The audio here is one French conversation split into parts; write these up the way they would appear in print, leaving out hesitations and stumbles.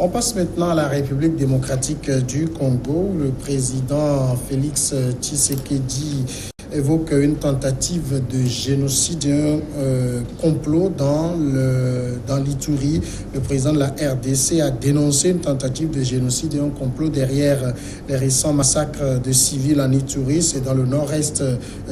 On passe maintenant à la République démocratique du Congo. Le président Félix Tshisekedi évoque une tentative de génocide, un complot dans l'Ituri. Le président de la RDC a dénoncé une tentative de génocide et un complot derrière les récents massacres de civils en Ituri. C'est dans le nord-est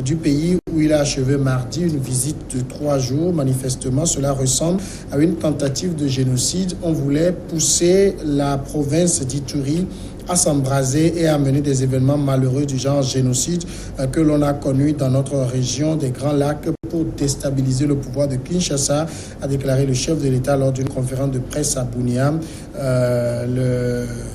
du pays où il a achevé mardi une visite de 3 jours. Manifestement, cela ressemble à une tentative de génocide. On voulait pousser la province d'Ituri à s'embraser et à mener des événements malheureux du genre génocide que l'on a connu dans notre région des Grands Lacs pour déstabiliser le pouvoir de Kinshasa, a déclaré le chef de l'État lors d'une conférence de presse à Bunia.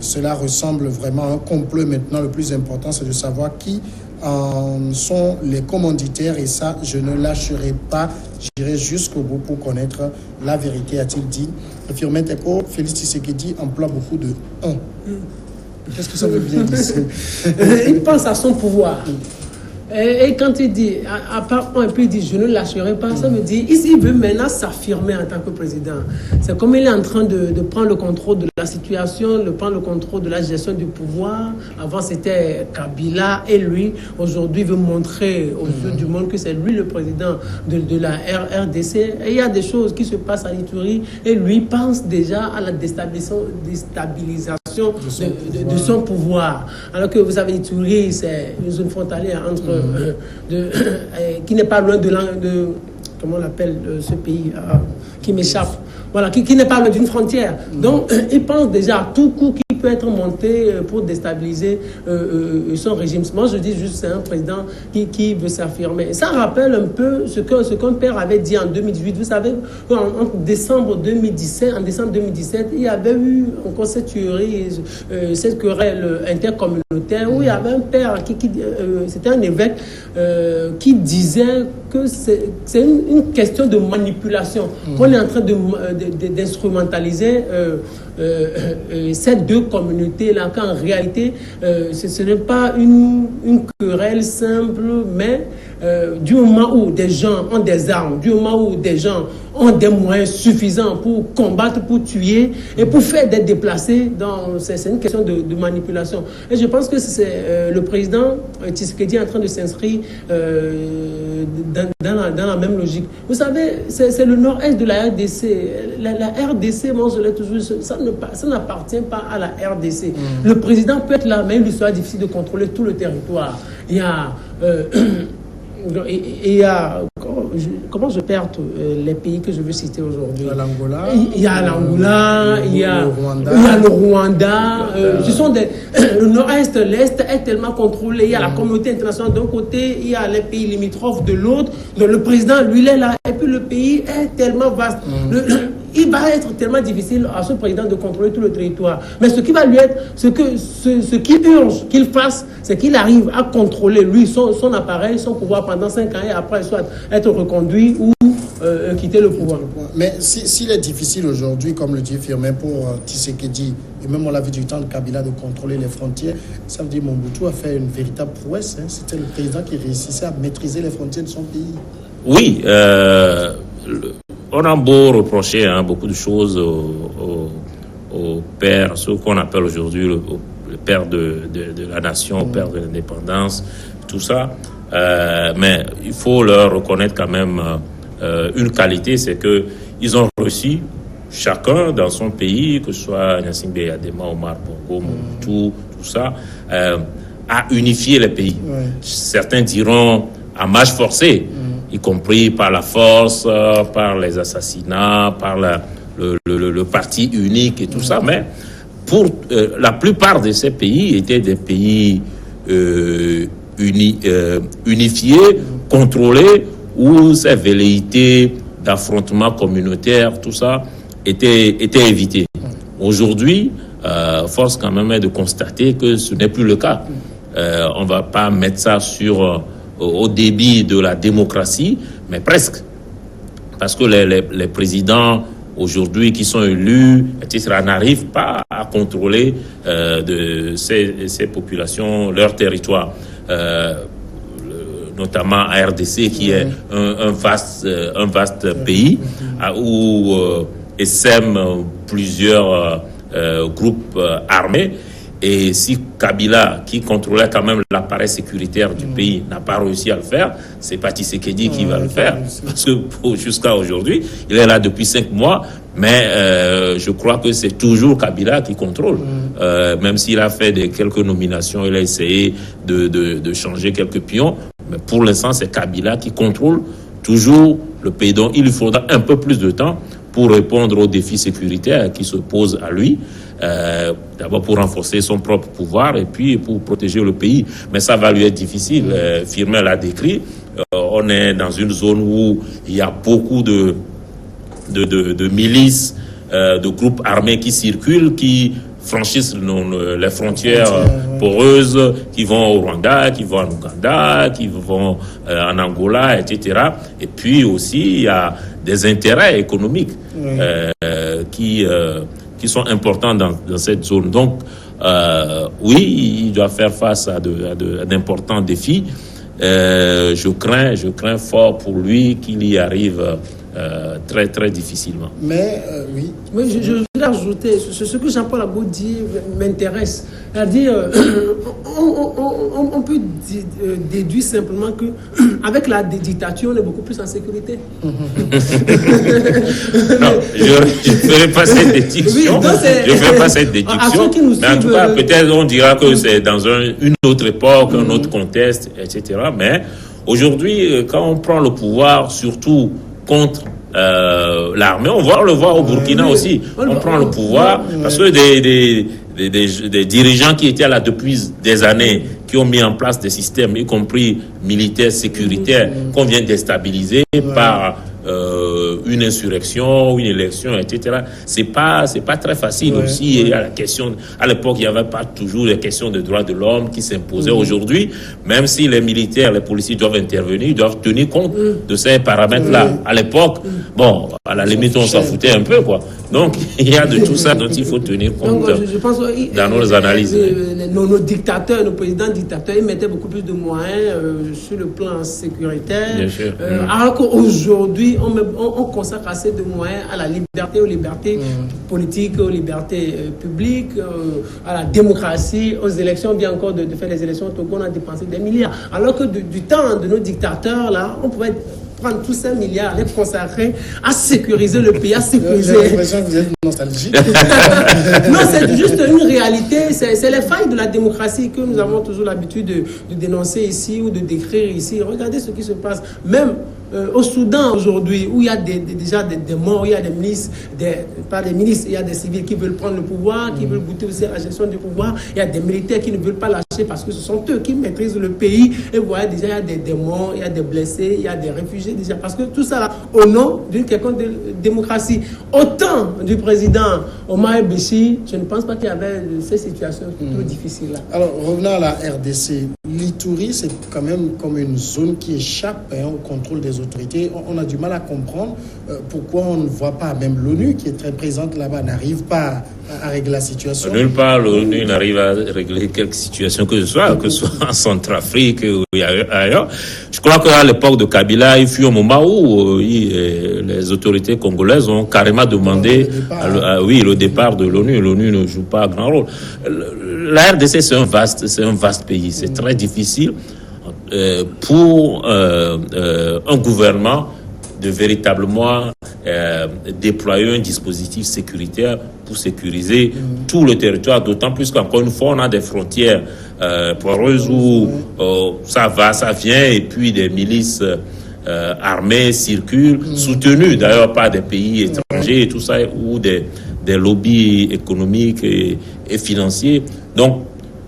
Cela ressemble vraiment à un complot. Maintenant, le plus important, c'est de savoir qui en sont les commanditaires, et ça, je ne lâcherai pas. J'irai jusqu'au bout pour connaître la vérité, a-t-il dit. Firmin Teko, Félix Tshisekedi emploie beaucoup de « on ». Qu'est-ce que ça veut bien dire? Il pense à son pouvoir. Et quand il dit, à part un peu, il dit je ne lâcherai pas, ça veut dire il veut maintenant s'affirmer en tant que président. C'est comme il est en train de prendre le contrôle de la situation, de prendre le contrôle de la gestion du pouvoir. Avant c'était Kabila et lui. Aujourd'hui il veut montrer aux yeux du monde que c'est lui le président de la RDC. Et il y a des choses qui se passent à Ituri et lui pense déjà à la déstabilisation de son pouvoir. Alors que vous savez, Ituri, c'est une zone frontalière entre qui n'est pas loin de comment on appelle ce pays qui m'échappe. Voilà, qui n'est pas loin d'une frontière. Donc, il pense déjà à tout coup qui peut être monté pour déstabiliser son régime. Moi, je dis juste c'est un président qui veut s'affirmer. Ça rappelle un peu ce qu'un père avait dit en 2018. Vous savez, en décembre 2017, il y avait eu encore cette querelle intercommunautaire où il y avait un père c'était un évêque qui disait que c'est une question de manipulation. On est en train d'instrumentaliser ces deux communautés-là, qu'en réalité, ce n'est pas une querelle simple, mais du moment où des gens ont des armes, du moment où des gens ont des moyens suffisants pour combattre, pour tuer et pour faire des déplacés, c'est une question de manipulation. Et je pense que c'est le président Tshisekedi est en train de s'inscrire dans la même logique. Vous savez, c'est le nord-est de la RDC. La RDC, moi je l'ai toujours dit, ça n'appartient pas à la RDC. Le président peut être là, mais il lui sera difficile de contrôler tout le territoire. Il y a comment je perds les pays que je veux citer aujourd'hui. Il y a l'Angola, il y a le Rwanda. Le nord-est, l'est est tellement contrôlé. Il y a la communauté internationale d'un côté, il y a les pays limitrophes de l'autre. Donc le président, lui, il est là. Et puis le pays est tellement vaste. Il va être tellement difficile à ce président de contrôler tout le territoire. Mais ce qui va lui être, ce qui urge qu'il fasse, c'est qu'il arrive à contrôler, lui, son appareil, son pouvoir pendant 5 ans et après, soit être reconduit ou quitter le pouvoir. Mais s'il est difficile aujourd'hui, comme le dit Firmin, pour Tshisekedi, et même on l'a vu du temps de Kabila, de contrôler les frontières, ça veut dire Mobutu a fait une véritable prouesse. C'était le président qui réussissait à maîtriser les frontières de son pays. Oui, on a beau reprocher beaucoup de choses au père, ce qu'on appelle aujourd'hui le père de la nation, père de l'indépendance, tout ça. Mais il faut leur reconnaître quand même une qualité, c'est qu'ils ont réussi, chacun dans son pays, que ce soit Gnassingbé Eyadema, Omar Bongo, Mobutu, tout ça, à unifier les pays. Ouais. Certains diront à marche forcée, y compris par la force, par les assassinats, par le parti unique et tout ça. Mais pour la plupart de ces pays étaient des pays unifiés, contrôlés, où ces velléités d'affrontement communautaire, tout ça, étaient évitées. Aujourd'hui, force quand même est de constater que ce n'est plus le cas. On ne va pas mettre ça au débit de la démocratie, mais presque. Parce que les présidents aujourd'hui qui sont élus, etc., n'arrivent pas à contrôler de ces populations, leur territoire. Notamment à RDC, qui est un vaste pays où essaiment plusieurs groupes armés. Et si Kabila, qui contrôlait quand même l'appareil sécuritaire du pays, n'a pas réussi à le faire, c'est pas Tshisekedi qui va le faire. Parce que jusqu'à aujourd'hui, il est là depuis 5 mois, mais je crois que c'est toujours Kabila qui contrôle. Même s'il a fait quelques nominations, il a essayé de changer quelques pions, mais pour l'instant, c'est Kabila qui contrôle toujours le pays. Donc, il lui faudra un peu plus de temps pour répondre aux défis sécuritaires qui se posent à lui. D'abord pour renforcer son propre pouvoir et puis pour protéger le pays. Mais ça va lui être difficile. Firmin l'a décrit. On est dans une zone où il y a beaucoup de milices, de groupes armés qui circulent, qui franchissent les frontières poreuses, qui vont au Rwanda, qui vont en Ouganda, qui vont en Angola, etc. Et puis aussi, il y a des intérêts économiques qui sont importants dans cette zone. Donc, oui, il doit faire face à d'importants défis. Je crains fort pour lui qu'il y arrive très, très difficilement. Mais, oui. Oui, je voudrais ajouter, ce que Jean-Paul Abou dit m'intéresse. C'est-à-dire, on peut déduire simplement que avec la dictature, on est beaucoup plus en sécurité. Non, je ne ferai pas cette déduction. Oui, je ne ferai pas cette déduction. Mais en tout cas, peut-être on dira que c'est dans une autre époque, un autre contexte, etc. Mais aujourd'hui, quand on prend le pouvoir, surtout contre l'armée, on va le voir au Burkina aussi. On prend le pouvoir parce que des dirigeants qui étaient là depuis des années, qui ont mis en place des systèmes, y compris militaires, sécuritaires, qu'on vient déstabiliser par une insurrection, une élection, etc. C'est pas très facile aussi. Il y a la question, à l'époque, il n'y avait pas toujours les questions de droits de l'homme qui s'imposaient. Aujourd'hui, même si les militaires, les policiers doivent intervenir, ils doivent tenir compte de ces paramètres-là. À l'époque, bon, à la limite, on s'en foutait un peu, quoi. Donc, il y a de tout ça dont il faut tenir compte. Donc, je pense, dans nos analyses. Nos dictateurs, nos présidents dictateurs, ils mettaient beaucoup plus de moyens sur le plan sécuritaire. Bien sûr. Alors qu'aujourd'hui, on consacre assez de moyens à la liberté, aux libertés politiques, aux libertés publiques, à la démocratie, aux élections, bien encore de faire des élections au Togo, on a dépensé des milliards. Alors que du temps de nos dictateurs, là, on pouvait prendre tous ces milliards, les consacrer à sécuriser le pays, à sécuriser. J'ai l'impression que vous êtes nostalgique. Non, c'est juste une réalité. C'est les failles de la démocratie que nous avons toujours l'habitude de dénoncer ici ou de décrire ici. Regardez ce qui se passe. Même au Soudan aujourd'hui, où il y a déjà des morts, il y a des milices, pas des milices, il y a des civils qui veulent prendre le pouvoir, qui veulent goûter aussi à la gestion du pouvoir. Il y a des militaires qui ne veulent pas lâcher parce que ce sont eux qui maîtrisent le pays. Et vous voyez déjà, il y a des morts, il y a des blessés, il y a des réfugiés déjà. Parce que tout ça là, au nom d'une quelconque démocratie. Autant du président Omar el-Béchir, je ne pense pas qu'il y avait ces situations trop difficiles là. Alors, revenons à la RDC. L'Ituri, c'est quand même comme une zone qui échappe au contrôle des autorités. On a du mal à comprendre pourquoi on ne voit pas, même l'ONU qui est très présente là-bas, n'arrive pas à régler la situation. Nulle part, l'ONU n'arrive à régler quelque situation que ce soit en Centrafrique ou ailleurs. Je crois qu'à l'époque de Kabila, il fut un moment où les autorités congolaises ont carrément demandé le départ de l'ONU. L'ONU ne joue pas un grand rôle. La RDC, c'est un vaste pays. C'est très difficile pour un gouvernement de véritablement déployer un dispositif sécuritaire pour sécuriser tout le territoire, d'autant plus qu'encore une fois, on a des frontières poreuses où ça va, ça vient, et puis des milices armées circulent, soutenues d'ailleurs par des pays étrangers et tout ça, ou des lobbies économiques et financiers. Donc,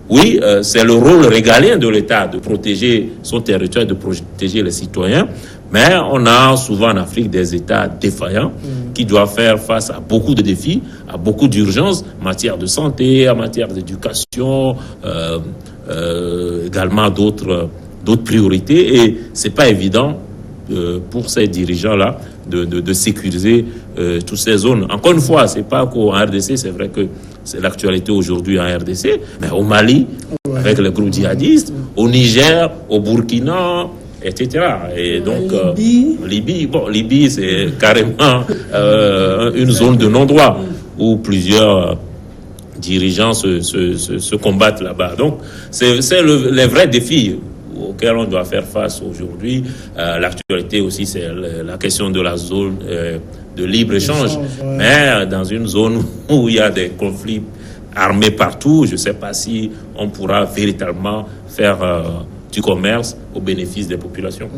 oui, c'est le rôle régalien de l'État de protéger son territoire, de protéger les citoyens. Mais on a souvent en Afrique des États défaillants qui doivent faire face à beaucoup de défis, à beaucoup d'urgences en matière de santé, en matière d'éducation, également d'autres priorités. Et c'est pas évident pour ces dirigeants-là de sécuriser toutes ces zones. Encore une fois, c'est pas qu'en RDC, c'est vrai que c'est l'actualité aujourd'hui en RDC, mais au Mali, avec les groupes djihadistes, au Niger, au Burkina, etc. Et donc, Libye, c'est carrément une zone de non-droit où plusieurs dirigeants se combattent là-bas. Donc, c'est les vrais défis auxquels on doit faire face aujourd'hui. L'actualité aussi, c'est la question de la zone de libre-échange. Ouais. Mais dans une zone où il y a des conflits armés partout, je ne sais pas si on pourra véritablement faire du commerce au bénéfice des populations.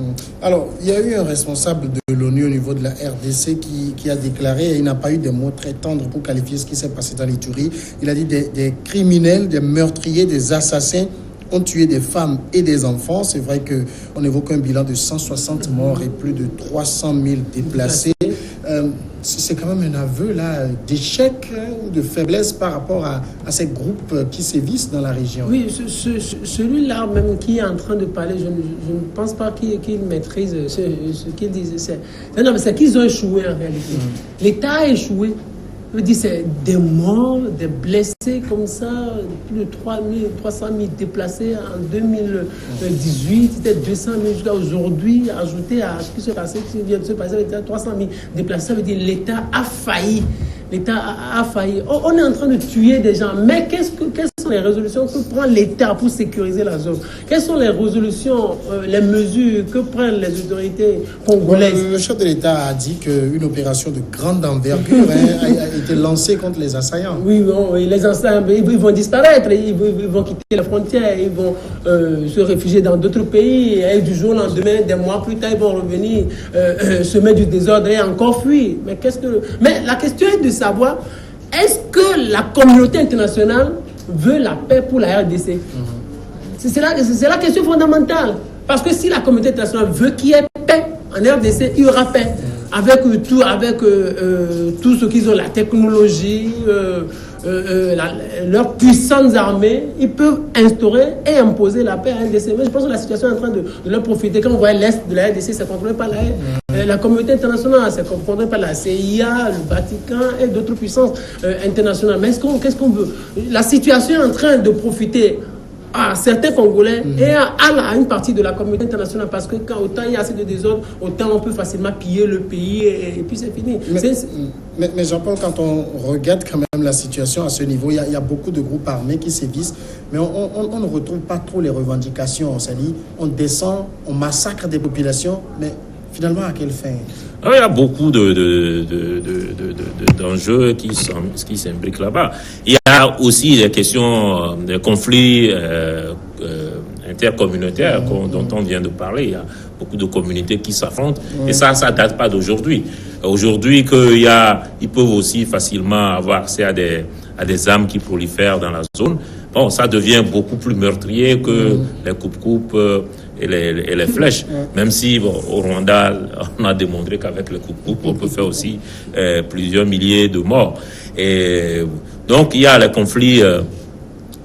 Alors, il y a eu un responsable de l'ONU au niveau de la RDC qui a déclaré, et il n'a pas eu des mots très tendres pour qualifier ce qui s'est passé dans l'Ituri. Il a dit des criminels, des meurtriers, des assassins ont tué des femmes et des enfants. C'est vrai qu'on évoque un bilan de 160 morts et plus de 300 000 déplacés. C'est quand même un aveu là, d'échec ou de faiblesse par rapport à ces groupes qui sévissent dans la région. Oui, celui-là même qui est en train de parler, je ne pense pas qu'il maîtrise ce qu'il disait. Non, mais c'est qu'ils ont échoué en réalité. L'État a échoué. Je veux dire, c'est des morts, des blessés comme ça, plus de 300 000 déplacés en 2018, c'était 200 000 jusqu'à aujourd'hui, ajouté à ce qui vient de se passer, 300 000 déplacés, ça veut dire l'État a failli. L'État a failli. On est en train de tuer des gens. Mais quelles sont les résolutions que prend l'État pour sécuriser la zone? Quelles sont les résolutions, les mesures que prennent les autorités congolaises? Le chef de l'État a dit qu'une opération de grande envergure a été lancée contre les assaillants. Oui, les assaillants, ils vont disparaître, ils vont quitter la frontière, ils vont se réfugier dans d'autres pays. Et du jour au lendemain, des mois plus tard, ils vont revenir semer du désordre et encore fuir. Mais la question est de savoir, est-ce que la communauté internationale veut la paix pour la RDC? C'est la question fondamentale. Parce que si la communauté internationale veut qu'il y ait paix en RDC, il y aura paix. Avec tout ce qu'ils ont, la technologie, leurs puissantes armées, ils peuvent instaurer et imposer la paix à RDC. Mais je pense que la situation est en train de leur profiter. Quand on voit l'Est de la RDC, c'est contrôlé par la communauté internationale, c'est contrôlé par la CIA, le Vatican et d'autres puissances internationales. Mais qu'est-ce qu'on veut? La situation est en train de profiter à certains Congolais et à une partie de la communauté internationale, parce que quand autant il y a assez de désordre, autant on peut facilement piller le pays et puis c'est fini. Mais Jean-Paul, quand on regarde quand même la situation à ce niveau, il y a beaucoup de groupes armés qui sévissent, mais on ne retrouve pas trop les revendications. C'est-à-dire, on descend, on massacre des populations, mais finalement, à quelle fin? Il y a beaucoup d'enjeux qui s'imbriquent là-bas. Il y a aussi des questions, des conflits intercommunautaires dont on vient de parler. Il y a beaucoup de communautés qui s'affrontent et ça date pas d'aujourd'hui. Aujourd'hui, ils peuvent aussi facilement avoir accès à des armes qui prolifèrent dans la zone. Bon, ça devient beaucoup plus meurtrier que les coupes-coupes et les flèches. Même si, au Rwanda, on a démontré qu'avec les coupes-coupes, on peut faire aussi plusieurs milliers de morts. Et donc, il y a les conflits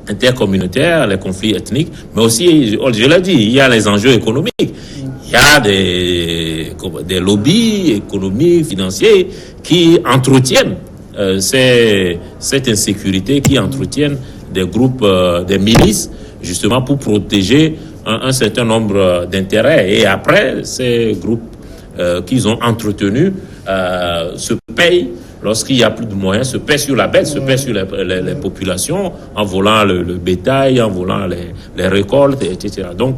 intercommunautaires, les conflits ethniques, mais aussi, je l'ai dit, il y a les enjeux économiques. Il y a des lobbies économiques, financiers qui entretiennent cette insécurité, qui entretiennent des groupes, des milices, justement pour protéger un certain nombre d'intérêts. Et après, ces groupes qu'ils ont entretenus se payent, lorsqu'il n'y a plus de moyens, se paient sur la bête, se paient sur les populations, en volant le bétail, en volant les récoltes, etc. Donc,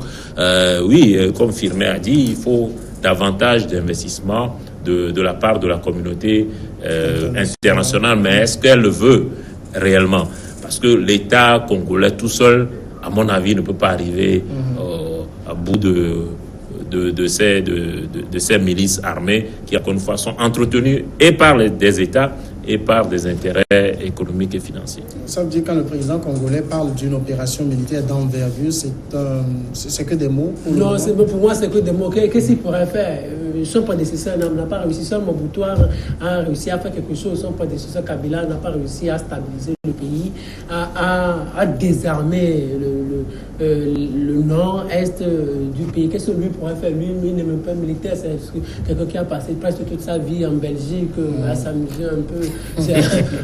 oui, comme Firmin a dit, il faut davantage d'investissement de la part de la communauté internationale. Mais est-ce qu'elle le veut réellement? Parce que l'État congolais tout seul, à mon avis, ne peut pas arriver à bout de ces milices armées qui, encore une fois, sont entretenues et par des États et par des intérêts économiques et financiers. Ça veut dire que quand le président congolais parle d'une opération militaire d'envergure, c'est que des mots? Pour moi, c'est que des mots. Qu'est-ce qu'il pourrait faire? Son prédécesseur n'a pas réussi. Seul Mobutu a réussi à faire quelque chose. Son prédécesseur Kabila n'a pas réussi à stabiliser le pays, à désarmer le nord-est du pays. Qu'est-ce que lui pourrait faire? Lui n'est même pas militaire. C'est quelqu'un qui a passé presque toute sa vie en Belgique à s'amuser un peu.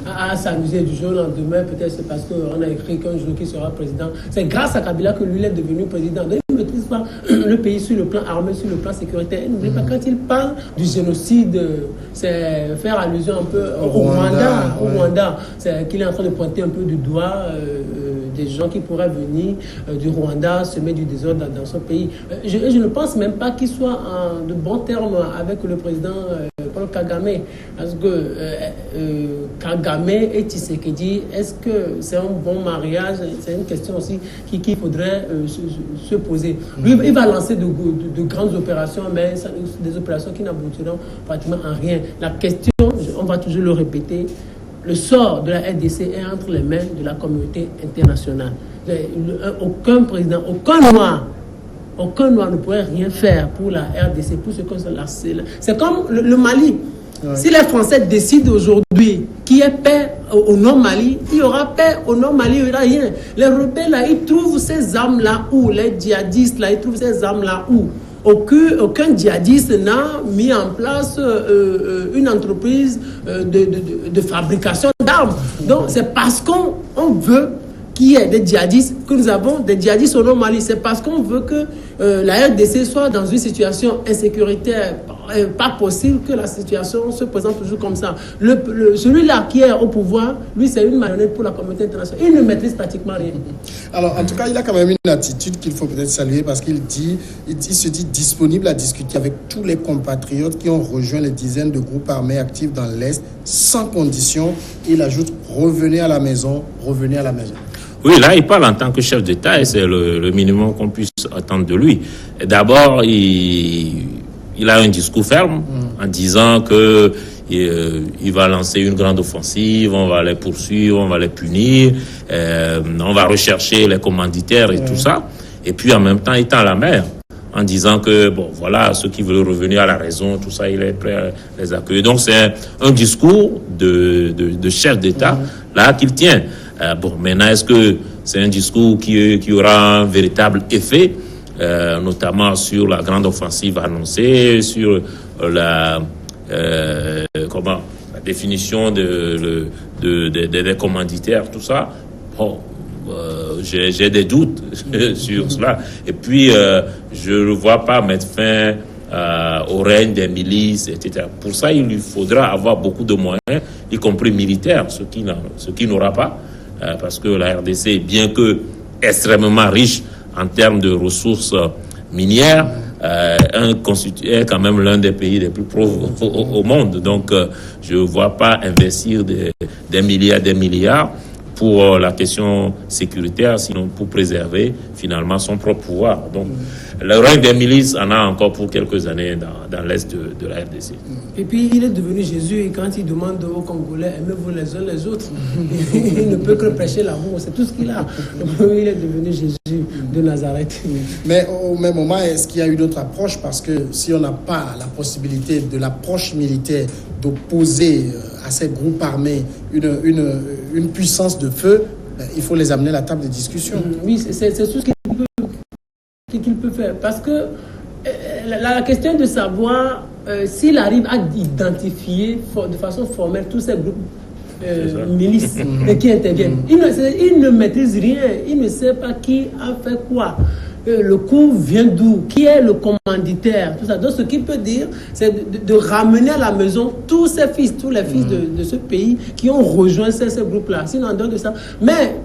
À s'amuser du jour au lendemain. Peut-être c'est parce qu'on a écrit qu'un jour qu'il sera président. C'est grâce à Kabila que lui est devenu président. Donc, il maîtrise pas le pays sur le plan armé, sur le plan sécuritaire. N'oubliez pas, quand il parle du génocide, c'est faire allusion un peu au Rwanda. C'est qu'il est en train de pointer un peu du doigt des gens qui pourraient venir du Rwanda semer du désordre dans son pays. Je ne pense même pas qu'il soit en de bons termes avec le président Paul Kagame. Parce que Kagame et Tshisekedi, est-ce que c'est un bon mariage? C'est une question aussi qu'il faudrait se poser. Lui, il va lancer de grandes opérations, mais des opérations qui n'aboutiront pratiquement à rien. La question, on va toujours le répéter, le sort de la RDC est entre les mains de la communauté internationale. Aucun président, aucun noir ne pourrait rien faire pour la RDC, pour ce que c'est comme le Mali. Ouais. Si les Français décident aujourd'hui qu'il y ait paix au Nord-Mali, il y aura paix au Nord-Mali, il n'y aura rien. Les rebelles, là, ils trouvent ces armes-là où? Les djihadistes, là, ils trouvent ces armes-là où? Aucun djihadiste n'a mis en place une entreprise de fabrication d'armes. Donc, c'est parce qu'on veut qu'il y ait des djihadistes, que nous avons des djihadistes au Nord-Mali. C'est parce qu'on veut que la RDC soit dans une situation insécuritaire. Pas possible que la situation se présente toujours comme ça. Celui-là qui est au pouvoir, lui, c'est une marionnette pour la communauté internationale. Il ne maîtrise pratiquement rien. Alors, en tout cas, il a quand même une attitude qu'il faut peut-être saluer parce qu'il se dit disponible à discuter avec tous les compatriotes qui ont rejoint les dizaines de groupes armés actifs dans l'Est, sans condition. Il ajoute, revenez à la maison, revenez à la maison. Oui, là, il parle en tant que chef d'État et c'est le minimum qu'on puisse attendre de lui. Et d'abord, il a un discours ferme en disant que il va lancer une grande offensive, on va les poursuivre, on va les punir, on va rechercher les commanditaires et tout ça. Et puis en même temps, il tend la main en disant que, bon, voilà, ceux qui veulent revenir à la raison, tout ça, il est prêt à les accueillir. Donc c'est un discours de chef d'État là qu'il tient. Bon, maintenant, est-ce que c'est un discours qui aura un véritable effet, notamment sur la grande offensive annoncée, sur la définition des commanditaires, tout ça? Bon, j'ai des doutes sur cela. Et puis, je ne vois pas mettre fin au règne des milices, etc. Pour ça, il lui faudra avoir beaucoup de moyens, y compris militaires, ce qui n'aura pas. Parce que la RDC, bien que extrêmement riche en termes de ressources minières, est quand même l'un des pays les plus pauvres au monde. Donc, je ne vois pas investir des milliards pour la question sécuritaire, sinon pour préserver finalement son propre pouvoir. Donc, le règne des milices en a encore pour quelques années dans l'est de la RDC. Et puis, il est devenu Jésus, et quand il demande aux Congolais, aimez-vous les uns les autres, il ne peut que prêcher l'amour, c'est tout ce qu'il a. Il est devenu Jésus de Nazareth. Mais au même moment, est-ce qu'il y a une autre approche? Parce que si on n'a pas la possibilité de l'approche militaire d'opposer à ces groupes armés une puissance de feu, il faut les amener à la table de discussion. Oui, c'est tout ce qu'il peut faire. Parce que la question de savoir s'il arrive à identifier de façon formelle tous ces groupes milices qui interviennent. Il ne maîtrise rien. Il ne sait pas qui a fait quoi. Le coup vient d'où? Qui est le commanditaire? Tout ça. Donc, ce qu'il peut dire, c'est de ramener à la maison tous les fils de ce pays qui ont rejoint ces groupes-là. Sinon, en dehors de ça. Mais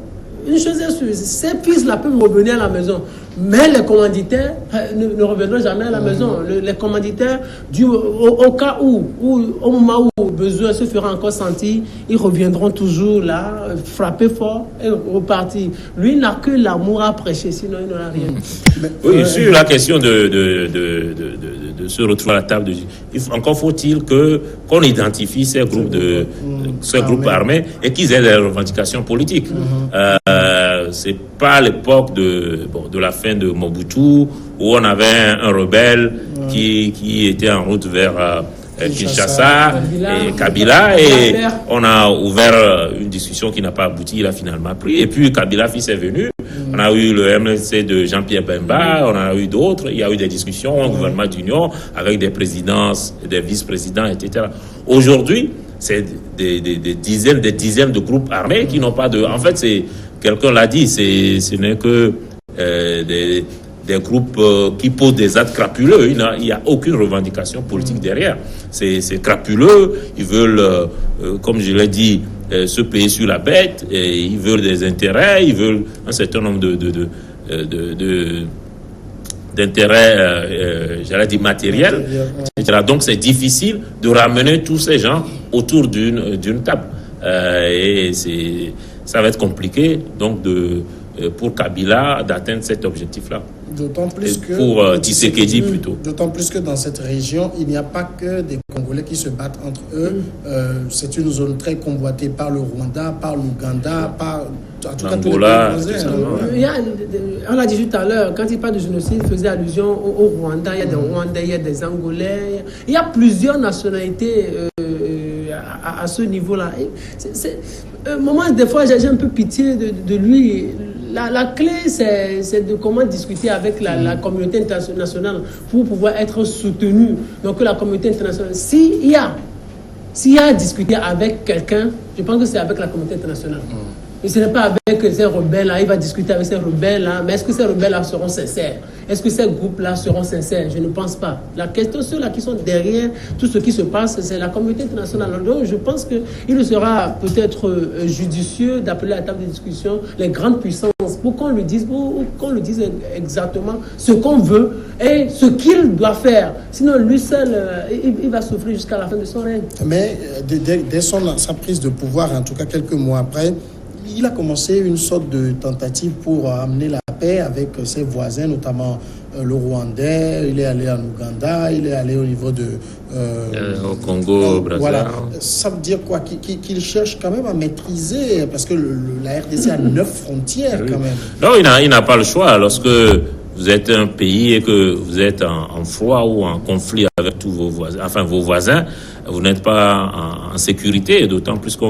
une chose est sûre, ces fils-là peuvent revenir à la maison. Mais les commanditaires ne reviendront jamais à la maison. Les commanditaires, au cas où, au moment où besoin se fera encore sentir, ils reviendront toujours là, frapper fort et repartir. Lui n'a que l'amour à prêcher, sinon il n'aura rien. Oui, sur la question de se retrouver à la table, encore faut-il qu'on identifie ces groupes armés et qu'ils aient des revendications politiques. C'est pas l'époque de la fin de Mobutu où on avait un rebelle qui était en route vers Kinshasa et Kabila et on a ouvert une discussion qui n'a pas abouti, il a finalement pris et puis Kabila fils est venu. On a eu le MLC de Jean-Pierre Bemba, on a eu d'autres, il y a eu des discussions au gouvernement d'union avec des présidences, des vice-présidents, etc. Aujourd'hui, c'est des dizaines de groupes armés qui n'ont pas de... En fait, quelqu'un l'a dit, ce n'est que des groupes qui posent des actes crapuleux. Il n'y a aucune revendication politique derrière. C'est crapuleux. Ils veulent, comme je l'ai dit, se payer sur la bête. Et ils veulent des intérêts. Ils veulent un certain nombre d'intérêts, j'allais dire matériels, etc. Donc c'est difficile de ramener tous ces gens autour d'une table. Et ça va être compliqué donc pour Kabila d'atteindre cet objectif-là. D'autant plus que pour Tshisekedi plutôt. D'autant plus que dans cette région, il n'y a pas que des Congolais qui se battent entre eux. C'est une zone très convoitée par le Rwanda, par l'Ouganda, par l'Angola. On l'a dit tout à l'heure, quand il parle de génocide, il faisait allusion au Rwanda. Il y a des Rwandais, il y a des Angolais. Il y a plusieurs nationalités à ce niveau-là. Moment, des fois, j'ai un peu pitié de lui. La clé, c'est de comment discuter avec la communauté internationale pour pouvoir être soutenu. Donc, la communauté internationale, s'il y a à discuter avec quelqu'un, je pense que c'est avec la communauté internationale. Et ce n'est pas avec ces rebelles-là, il va discuter avec ces rebelles-là, mais est-ce que ces rebelles-là seront sincères? Est-ce que ces groupes-là seront sincères? Je ne pense pas. La question, ceux-là qui sont derrière tout ce qui se passe, c'est la communauté internationale. Donc, je pense qu'il sera peut-être judicieux d'appeler à la table de discussion les grandes puissances pour qu'on lui dise exactement ce qu'on veut et ce qu'il doit faire. Sinon, lui seul, il va souffrir jusqu'à la fin de son règne. Mais dès sa prise de pouvoir, en tout cas quelques mois après, il a commencé une sorte de tentative pour amener la paix avec ses voisins, notamment le Rwandais. Il est allé en Ouganda, il est allé au niveau de... au Congo, Brazzaville. Voilà. Ça veut dire quoi? Qu'il cherche quand même à maîtriser, parce que la RDC a 9 frontières quand même. Non, il n'a pas le choix. Lorsque vous êtes un pays et que vous êtes en froid ou en conflit avec tous vos voisins, vous n'êtes pas en sécurité, d'autant plus que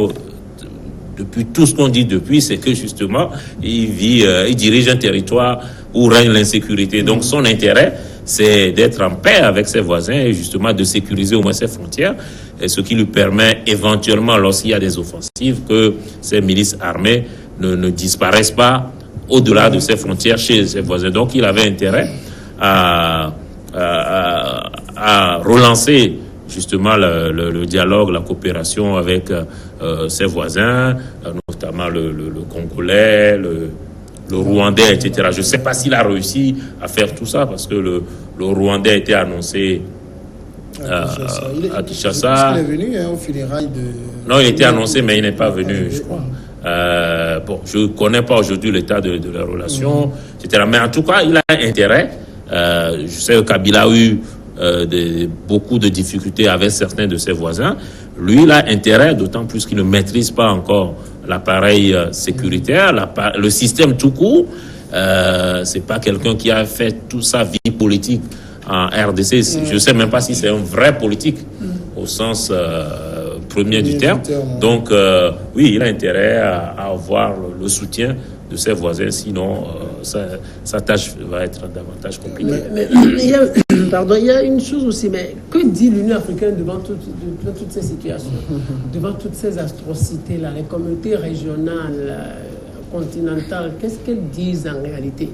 depuis tout ce qu'on dit depuis, c'est que justement, il dirige un territoire où règne l'insécurité. Donc, son intérêt, c'est d'être en paix avec ses voisins et justement de sécuriser au moins ses frontières, et ce qui lui permet éventuellement, lorsqu'il y a des offensives, que ces milices armées ne disparaissent pas au-delà de ses frontières chez ses voisins. Donc, il avait intérêt à relancer justement le dialogue, la coopération avec ses voisins, notamment le Congolais, le Rwandais, etc. Je ne sais pas s'il a réussi à faire tout ça, parce que le Rwandais a été annoncé à Kinshasa. Il est venu au funérailles de... Non, il était annoncé, mais il n'est pas venu, je crois. Je ne connais pas aujourd'hui l'état de la relation, etc. Mais en tout cas, il a intérêt. Je sais que Kabila a eu beaucoup de difficultés avec certains de ses voisins. Lui, il a intérêt, d'autant plus qu'il ne maîtrise pas encore l'appareil sécuritaire, le système tout court. C'est pas quelqu'un qui a fait toute sa vie politique en RDC. Je ne sais même pas si c'est un vrai politique au sens premier du terme. Donc, oui, il a intérêt à avoir le soutien de ses voisins, sinon sa tâche va être davantage compliquée. Mais il y a une chose aussi, mais que dit l'Union africaine devant toutes ces situations, devant toutes ces atrocités-là, les communautés régionales, continentales, qu'est-ce qu'elles disent en réalité?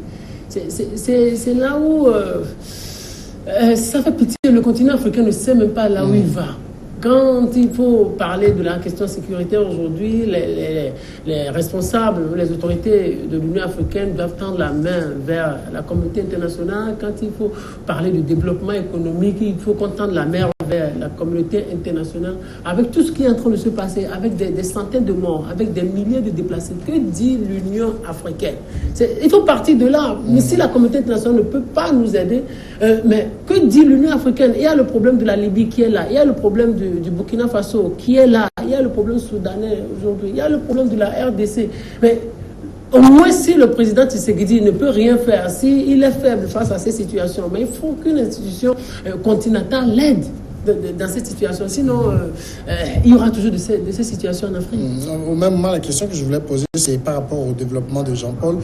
C'est là où ça fait pitié. Le continent africain ne sait même pas là où il va. Quand il faut parler de la question sécuritaire aujourd'hui, les responsables, les autorités de l'Union africaine doivent tendre la main vers la communauté internationale. Quand il faut parler de développement économique, il faut qu'on tende la main vers la communauté internationale. Avec tout ce qui est en train de se passer, avec des centaines de morts, avec des milliers de déplacés, que dit l'Union africaine? Il faut partir de là. Mais si la communauté internationale ne peut pas nous aider, mais que dit l'Union africaine? Il y a le problème de la Libye qui est là, il y a le problème du Burkina Faso qui est là, il y a le problème soudanais aujourd'hui, il y a le problème de la RDC. Mais au moins, si le président Tshisekedi ne peut rien faire, s'il est faible face à ces situations, mais il faut qu'une institution continentale l'aide. dans cette situation. Sinon, il y aura toujours de ces situations en Afrique. Au même moment, la question que je voulais poser, c'est par rapport au développement de Jean-Paul.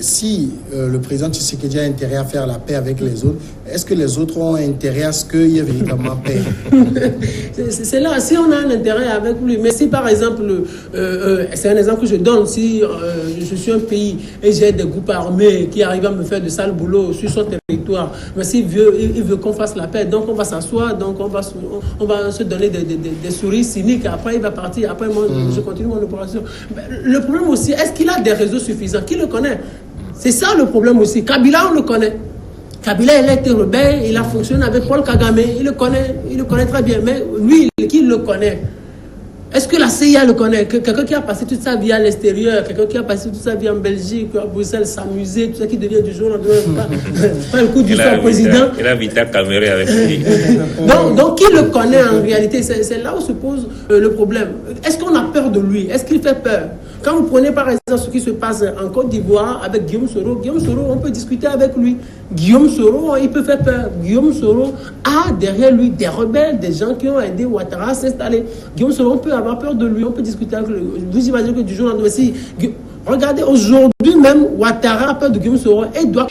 Si le président Tshisekedi a intérêt à faire la paix avec les autres, est-ce que les autres ont intérêt à ce qu'il y ait véritablement paix? C'est là, si on a un intérêt avec lui, mais si par exemple, c'est un exemple que je donne, si je suis un pays et j'ai des groupes armés qui arrivent à me faire de sales boulot sur son territoire, mais s'il veut qu'on fasse la paix, donc on va s'asseoir, donc on va se donner des sourires cyniques, après il va partir, après moi je continue mon opération. Le problème aussi, est-ce qu'il a des réseaux suffisants? Qui le connaît? C'est ça le problème aussi. Kabila, on le connaît. Kabila, il a été rebelle, il a fonctionné avec Paul Kagame, il le connaît très bien. Mais lui, qui le connaît? Est-ce que la CIA le connaît? Quelqu'un qui a passé toute sa vie à l'extérieur, quelqu'un qui a passé toute sa vie en Belgique, à Bruxelles, s'amuser, tout ça qui devient du jour au lendemain, pas le coup du sang au président. Il a Vita Kamere avec lui. donc, qui le connaît en réalité? C'est là où se pose le problème. Est-ce qu'on a peur de lui? Est-ce qu'il fait peur? Quand vous prenez par exemple ce qui se passe en Côte d'Ivoire avec Guillaume Soro, on peut discuter avec lui. Guillaume Soro, il peut faire peur. Guillaume Soro a derrière lui des rebelles, des gens qui ont aidé Ouattara à s'installer. Guillaume Soro, on peut avoir peur de lui, on peut discuter avec lui. Vous imaginez que du jour au lendemain, regardez, aujourd'hui même, Ouattara a peur de Guillaume Soro et doit...